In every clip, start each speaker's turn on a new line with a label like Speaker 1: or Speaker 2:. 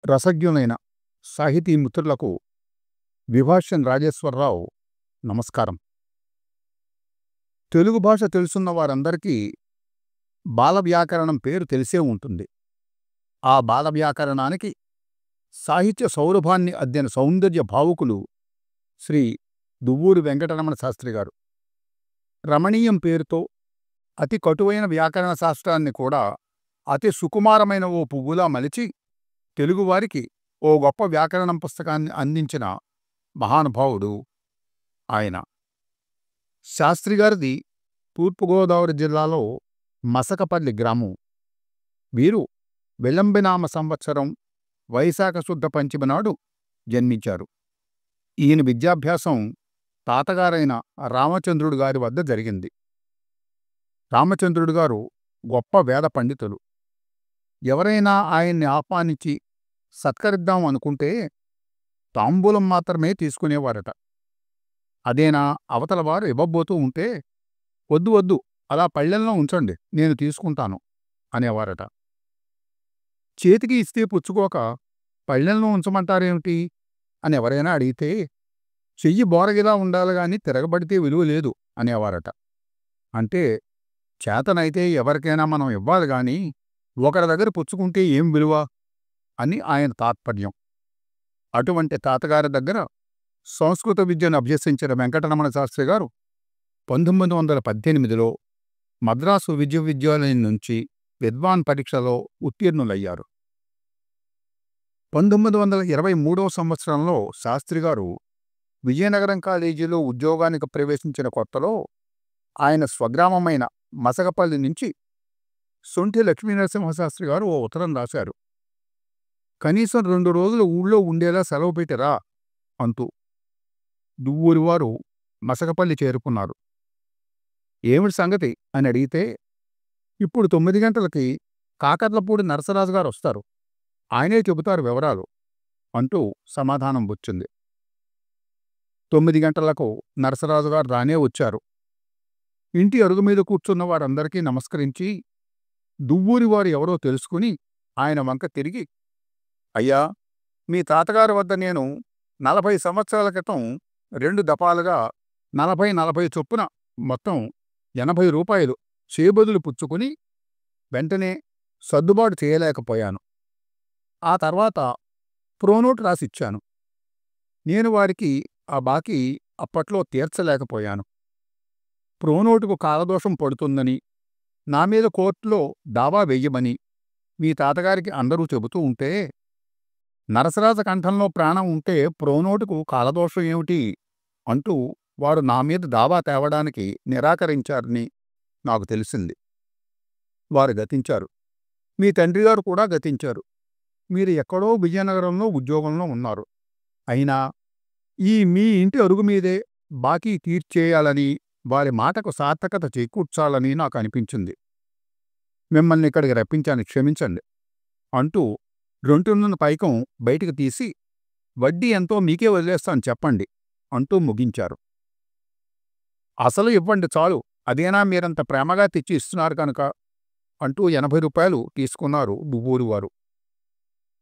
Speaker 1: రసజ్ఞులైన సాహితీ మిత్రులకు విభాష్యం రాజేశ్వరరావు నమస్కారం. తెలుగు భాష తెలుసున్న వారందరికీ బాల వ్యాకరణం పేరు తెలిసే ఉంటుంది. ఆ బాల వ్యాకరణానికి సాహిత్య సౌరభాన్ని అద్దిన సౌందర్య భావుకులు శ్రీ దువ్వూరి వెంకటరమణ శాస్త్రి గారు. రమణీయం పేరుతో అతి కటువైన వ్యాకరణ శాస్త్రాన్ని కూడా అతి సుకుమారమైన ఓ పువ్వులా మలిచి తెలుగువారికి ఓ గొప్ప వ్యాకరణం పుస్తకాన్ని అందించిన మహానుభావుడు ఆయన. శాస్త్రిగారిది తూర్పుగోదావరి జిల్లాలో మసకపల్లి గ్రామం. వీరు విలంబినామ సంవత్సరం వైశాఖ శుద్ధ పంచమి నాడు జన్మించారు. ఈయన విద్యాభ్యాసం తాతగారైన రామచంద్రుడు గారి వద్ద జరిగింది. రామచంద్రుడు గారు గొప్ప వేద పండితులు. ఎవరైనా ఆయన్ని ఆహ్వానించి సత్కరిద్దాం అనుకుంటే తాంబూలం మాత్రమే తీసుకునేవారట. అదేనా అవతల వారు ఇవ్వబోతూ ఉంటే, వద్దు వద్దు, అలా పళ్ళెంలో ఉంచండి, నేను తీసుకుంటాను అనేవారట. చేతికి ఇస్తే పుచ్చుకోక పళ్ళెంలో ఉంచమంటారేమిటి అని ఎవరైనా అడిగితే, చెయ్యి బోరగిలా ఉండాలి గాని తిరగబడితే విలువ లేదు అనేవారట. అంటే చేతనైతే ఎవరికైనా మనం ఇవ్వాలి గాని ఒకరి దగ్గర పుచ్చుకుంటే ఏం విలువ అని ఆయన తాత్పర్యం. అటువంటి తాతగారి దగ్గర సంస్కృత విద్యను అభ్యసించిన వెంకటరమణ శాస్త్రి గారు 1918లో మద్రాసు విశ్వవిద్యాలయం నుంచి విద్వాన్ పరీక్షలో ఉత్తీర్ణులయ్యారు. 1923వ సంవత్సరంలో శాస్త్రిగారు విజయనగరం కాలేజీలో ఉద్యోగానికి ప్రవేశించిన కొత్తలో ఆయన స్వగ్రామమైన మసకపల్లి నుంచి సొంఠి లక్ష్మీనరసింహశాస్త్రి గారు ఓ ఉత్తరం రాశారు. కనీసం 2 రోజులు ఊళ్ళో ఉండేలా సెలవు పెట్టిరా అంటూ. దువ్వూరివారు మసకపల్లి చేరుకున్నారు. ఏమిటి సంగతి అని అడిగితే, ఇప్పుడు 9 గంటలకి కాకర్లపూడి నరసరాజు గారు వస్తారు, ఆయనే చెబుతారు వివరాలు అంటూ సమాధానం వచ్చింది. 9 గంటలకు నరసరాజు గారు రానే వచ్చారు. ఇంటి అరుగు మీద కూర్చున్న వారందరికీ నమస్కరించి దువ్వూరివారు ఎవరో తెలుసుకుని ఆయన వంక తిరిగి, అయ్యా, మీ తాతగారి వద్ద నేను 40 సంవత్సరాల క్రితం 2 దఫాలుగా 40 చొప్పున మొత్తం 80 రూపాయలు చేబదులు పుచ్చుకుని వెంటనే సర్దుబాటు చేయలేకపోయాను. ఆ తర్వాత ప్రోనోటు రాసిచ్చాను. నేను వారికి ఆ బాకీ అప్పట్లో తీర్చలేకపోయాను. ప్రోనోటుకు కాలదోషం పడుతుందని, నా మీద కోర్టులో దావా వెయ్యమని మీ తాతగారికి అందరూ చెబుతూ ఉంటే, నరసరాజ కంఠంలో ప్రాణం ఉంటే ప్రోనోటుకు కాలదోషం ఏమిటి అంటూ వారు నా మీద దావా తేవడానికి నిరాకరించారని నాకు తెలిసింది. వారు గతించారు. మీ తండ్రిగారు కూడా గతించారు. మీరు ఎక్కడో విజయనగరంలో ఉద్యోగంలో ఉన్నారు. అయినా ఈ మీ ఇంటి అరుగు మీదే బాకీ తీర్చేయాలని, వారి మాటకు సార్థకత చేకూర్చాలని నాకు అనిపించింది. మిమ్మల్ని ఇక్కడికి రప్పించాను, క్షమించండి అంటూ రొంటున్న పైకం బయటికి తీసి, వడ్డీ ఎంతో మీకే వదిలేస్తాను చెప్పండి అంటూ ముగించారు. అసలు ఇవ్వండి చాలు, అదేనా మీరంత ప్రేమగా తెచ్చి ఇస్తున్నారు కనుక అంటూ 80 రూపాయలు తీసుకున్నారు దువ్వూరివారు.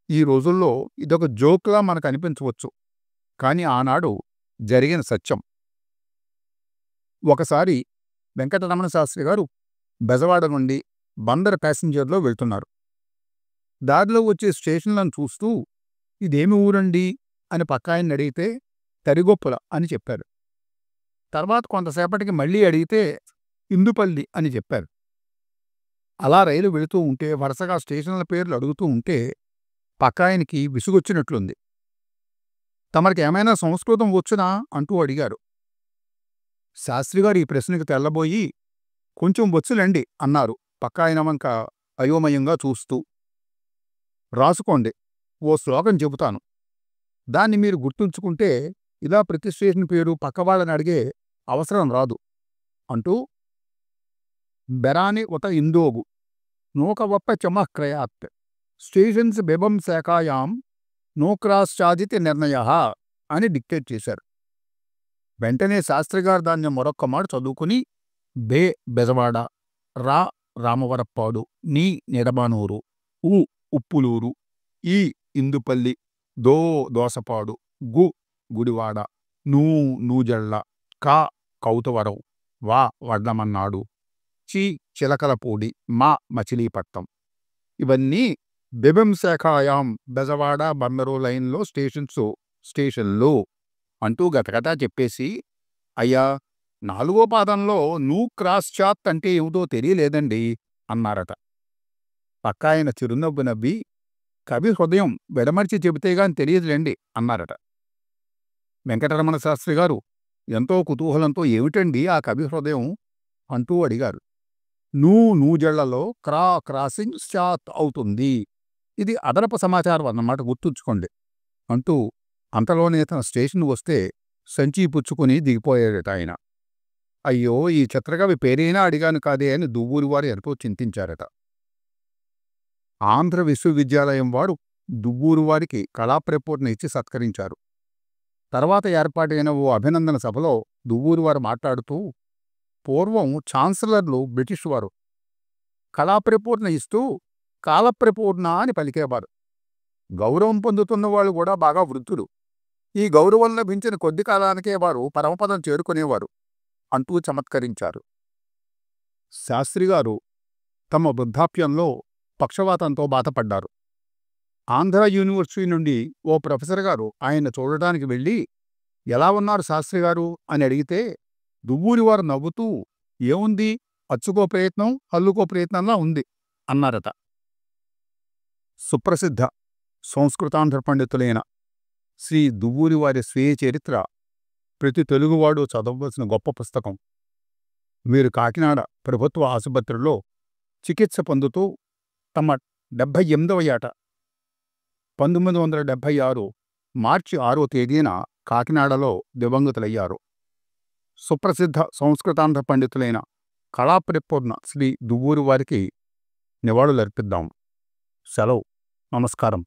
Speaker 1: ఈ రోజుల్లో ఇదొక జోక్లా మనకు అనిపించవచ్చు, కానీ ఆనాడు జరిగిన సత్యం. ఒకసారి వెంకటరమణ శాస్త్రి గారు బెజవాడ నుండి బందర్ ప్యాసింజర్లో వెళ్తున్నారు. దారిలో వచ్చే స్టేషన్లను చూస్తూ, ఇదేమి ఊరండి అని పక్కాయన్ని అడిగితే తరిగొప్పుల అని చెప్పారు. తర్వాత కొంతసేపటికి మళ్ళీ అడిగితే ఇందుపల్లి అని చెప్పారు. అలా రైలు వెళుతూ ఉంటే వరుసగా స్టేషన్ల పేర్లు అడుగుతూ ఉంటే పక్కాయనికి విసుగొచ్చినట్లుంది. తమరికి ఏమైనా సంస్కృతం వచ్చునా అంటూ అడిగారు. శాస్త్రిగారు ఈ ప్రశ్నకు తెల్లబోయి, కొంచెం వచ్చులండి అన్నారు పక్కాయన వంక అయోమయంగా చూస్తూ. రాసుకోండి, ఓ శ్లోకం చెబుతాను, దాన్ని మీరు గుర్తుంచుకుంటే ఇలా ప్రతి స్టేషన్ పేరు పక్కవాళ్ళని అడిగే అవసరం రాదు అంటూ, బెరాని ఉత ఇందోగు నూకవప్ప చమఃక్రయాత్ స్టేషన్స్ బిబం శాఖాయాం నోక్రాశ్చాదితి నిర్ణయః అని డిక్టేట్ చేశారు. వెంటనే శాస్త్రిగారు దాన్ని మరొక్క మాట చదువుకుని, బే బెజవాడ, రా రామవరప్పాడు, నీ నిడమానూరు, ఉ ఉప్పులూరు, ఈ ఇందుపల్లి, దో దోసపాడు, గు గుడివాడ, నూజెళ్ళ, కా కౌతవరం, వా వడ్లమన్నాడు, చి చిలకలపూడి, మా మచిలీపట్నం. ఇవన్నీ బిభంశాఖాయాం బెజవాడ బందరు లైన్లో స్టేషన్లు అంటూ గతగతా చెప్పేసి, అయ్యా 4వ పాదంలో నూ క్రాస్ చాత్ అంటే ఏమిటో తెలియలేదండి అన్నారట. పక్కాయన చిరునవ్వు నవ్వి, కవి హృదయం వెడమర్చి చెబితేగాని తెలియదులేండి అన్నారట. వెంకటరమణ శాస్త్రి గారు ఎంతో కుతూహలంతో ఏమిటండి ఆ కవి హృదయం అంటూ అడిగారు. నూజెళ్లలో క్రాసింగ్ చాత్ అవుతుంది, ఇది అదనపు సమాచారం అన్నమాట, గుర్తుంచుకోండి అంటూ అంతలోనే తన స్టేషన్ వస్తే సంచి పుచ్చుకుని దిగిపోయాడట ఆయన. అయ్యో, ఈ చిత్రకవి పేరైనా అడిగాను కాదే అని దువ్వూరి వారు ఎంతో చింతించారట. ఆంధ్ర విశ్వవిద్యాలయం వారు దువ్వూరు వారికి కళాప్రపూర్ణ ఇచ్చి సత్కరించారు. తర్వాత ఏర్పాటైన ఓ అభినందన సభలో దువ్వూరి వారు మాట్లాడుతూ, పూర్వం ఛాన్సలర్లు బ్రిటిష్ వారు కళాప్రపూర్ణ ఇస్తూ కాలప్రపూర్ణ అని పలికేవారు. గౌరవం పొందుతున్న వాళ్ళు కూడా బాగా వృద్ధులు. ఈ గౌరవం లభించిన కొద్ది కాలానికే వారు పరమపదం చేరుకునేవారు అంటూ చమత్కరించారు. శాస్త్రిగారు తమ వృద్ధాప్యంలో పక్షవాతంతో బాధపడ్డారు. ఆంధ్ర యూనివర్సిటీ నుండి ఓ ప్రొఫెసర్ గారు ఆయన చూడటానికి వెళ్ళి, ఎలా ఉన్నారు శాస్త్రిగారు అని అడిగితే దువ్వూరి వారు నవ్వుతూ, ఏముంది, అచ్చుకో ప్రయత్నం హల్లుకో ప్రయత్నంలా ఉంది అన్నారట. సుప్రసిద్ధ సంస్కృతాంధ్ర పండితులైన శ్రీ దువ్వూరి వారి స్వీయ చరిత్ర ప్రతి తెలుగువాడు చదవవలసిన గొప్ప పుస్తకం. వీరు కాకినాడ ప్రభుత్వ ఆసుపత్రిలో చికిత్స పొందుతూ తమ 78వ ఏట 1976 మార్చి 6వ తేదీన కాకినాడలో దివంగతులయ్యారు. సుప్రసిద్ధ సంస్కృతాంధ్ర పండితులైన కళాప్రపూర్ణ శ్రీ దువ్వూరి వారికి నివాళులర్పిద్దాం. సెలవు. నమస్కారం.